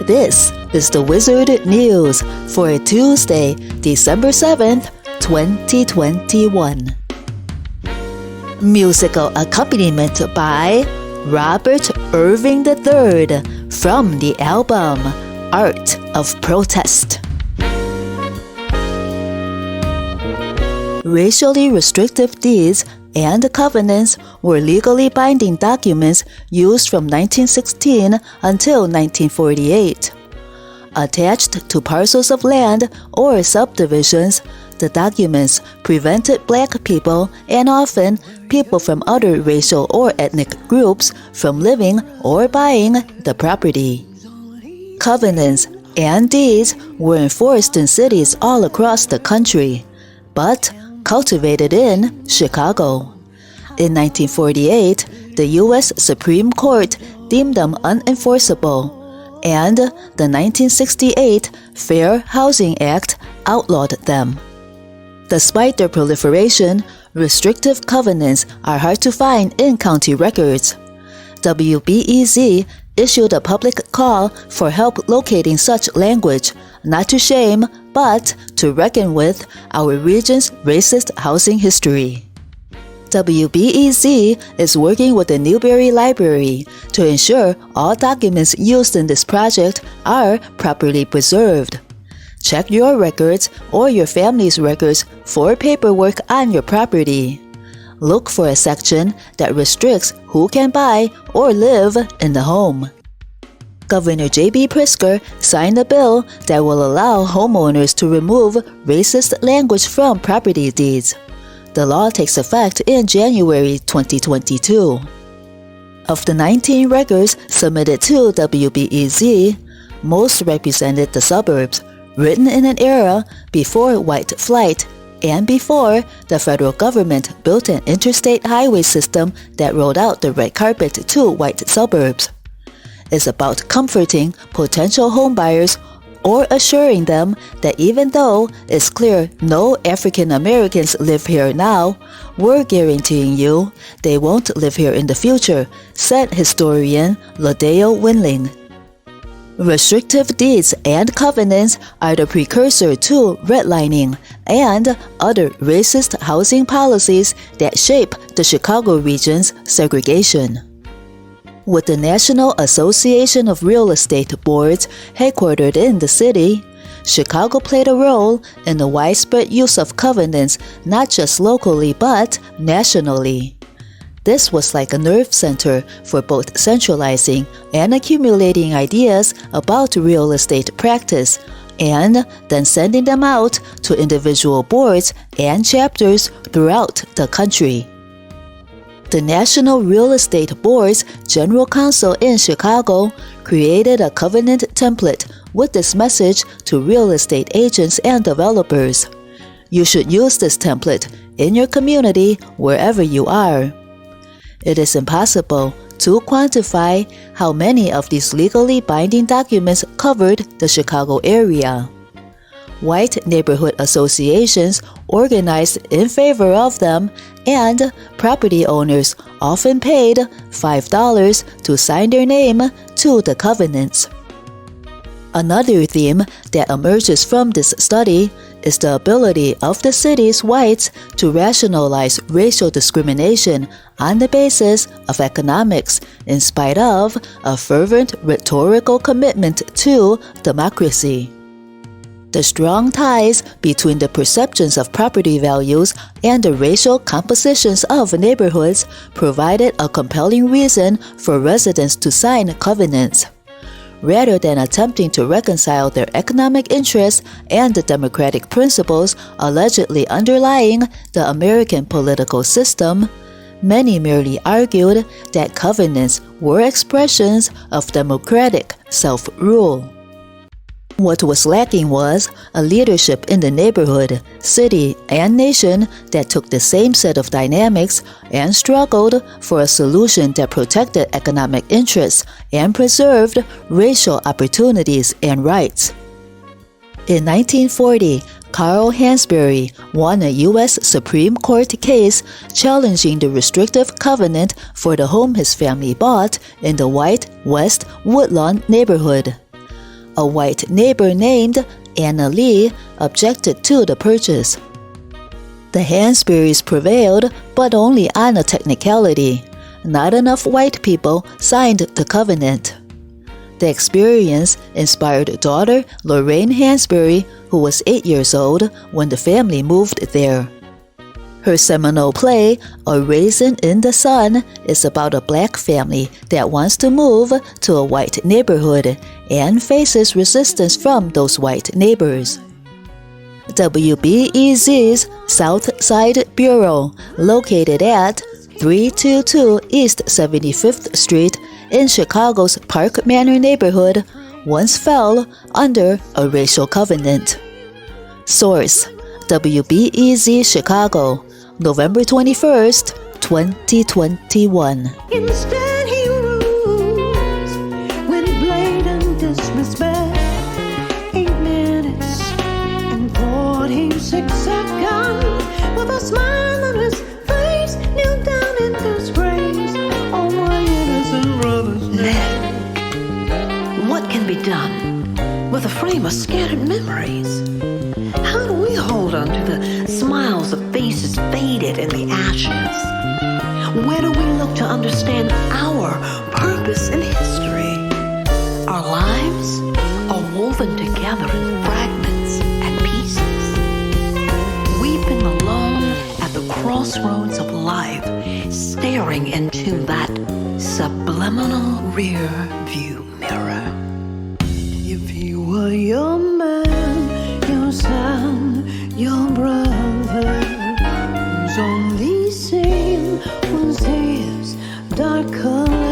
This is the Wizard News for Tuesday, December 7th, 2021. Musical accompaniment by Robert Irving III from the album Art of Protest. Racially restrictive deeds and covenants were legally binding documents used from 1916 until 1948. Attached to parcels of land or subdivisions, the documents prevented black people and often people from other racial or ethnic groups from living or buying the property. Covenants and deeds were enforced in cities all across the country, but cultivated in Chicago. In 1948, the U.S. Supreme Court deemed them unenforceable, and the 1968 Fair Housing Act outlawed them. Despite their proliferation, restrictive covenants are hard to find in county records. WBEZ issued a public call for help locating such language, not to shame, but to reckon with our region's racist housing history. WBEZ is working with the Newberry Library to ensure all documents used in this project are properly preserved. Check your records or your family's records for paperwork on your property. Look for a section that restricts who can buy or live in the home. Governor J.B. Pritzker signed a bill that will allow homeowners to remove racist language from property deeds. The law takes effect in January 2022. Of the 19 records submitted to WBEZ, most represented the suburbs, written in an era before white flight and before the federal government built an interstate highway system that rolled out the red carpet to white suburbs. It's about comforting potential homebuyers or assuring them that even though it's clear no African Americans live here now, we're guaranteeing you they won't live here in the future, said historian Ladeo Winling. Restrictive deeds and covenants are the precursor to redlining and other racist housing policies that shape the Chicago region's segregation. With the National Association of Real Estate Boards headquartered in the city, Chicago played a role in the widespread use of covenants not just locally but nationally. This was like a nerve center for both centralizing and accumulating ideas about real estate practice and then sending them out to individual boards and chapters throughout the country. The National Real Estate Board's General Counsel in Chicago created a covenant template with this message to real estate agents and developers. You should use this template in your community wherever you are. It is impossible to quantify how many of these legally binding documents covered the Chicago area. White neighborhood associations organized in favor of them, and property owners often paid $5 to sign their name to the covenants. Another theme that emerges from this study is the ability of the city's whites to rationalize racial discrimination on the basis of economics in spite of a fervent rhetorical commitment to democracy. The strong ties between the perceptions of property values and the racial compositions of neighborhoods provided a compelling reason for residents to sign covenants. Rather than attempting to reconcile their economic interests and the democratic principles allegedly underlying the American political system, many merely argued that covenants were expressions of democratic self-rule. What was lacking was a leadership in the neighborhood, city, and nation that took the same set of dynamics and struggled for a solution that protected economic interests and preserved racial opportunities and rights. In 1940, Carl Hansberry won a U.S. Supreme Court case challenging the restrictive covenant for the home his family bought in the White West Woodlawn neighborhood. A white neighbor named Anna Lee objected to the purchase. The Hansberries prevailed, but only on a technicality. Not enough white people signed the covenant. The experience inspired daughter Lorraine Hansberry, who was 8 years old when the family moved there. Her seminal play, A Raisin in the Sun, is about a black family that wants to move to a white neighborhood and faces resistance from those white neighbors. WBEZ's South Side Bureau, located at 322 East 75th Street in Chicago's Park Manor neighborhood, once fell under a racial covenant. Source: WBEZ Chicago, November 21st, 2021. Instead he rules with blatant disrespect. 8 minutes and 46 seconds with a smile on his face, kneel down in disgrace on my innocent brother's neck. What can be done with a frame of scattered memories? How do we hold on to the smiles of faces faded in the ashes? Where do we look to understand our purpose in history? Our lives are woven together in fragments and pieces. Weeping alone at the crossroads of life, staring into that subliminal rear view mirror. If he were your man, your son, your brother, whose only sin was his dark color.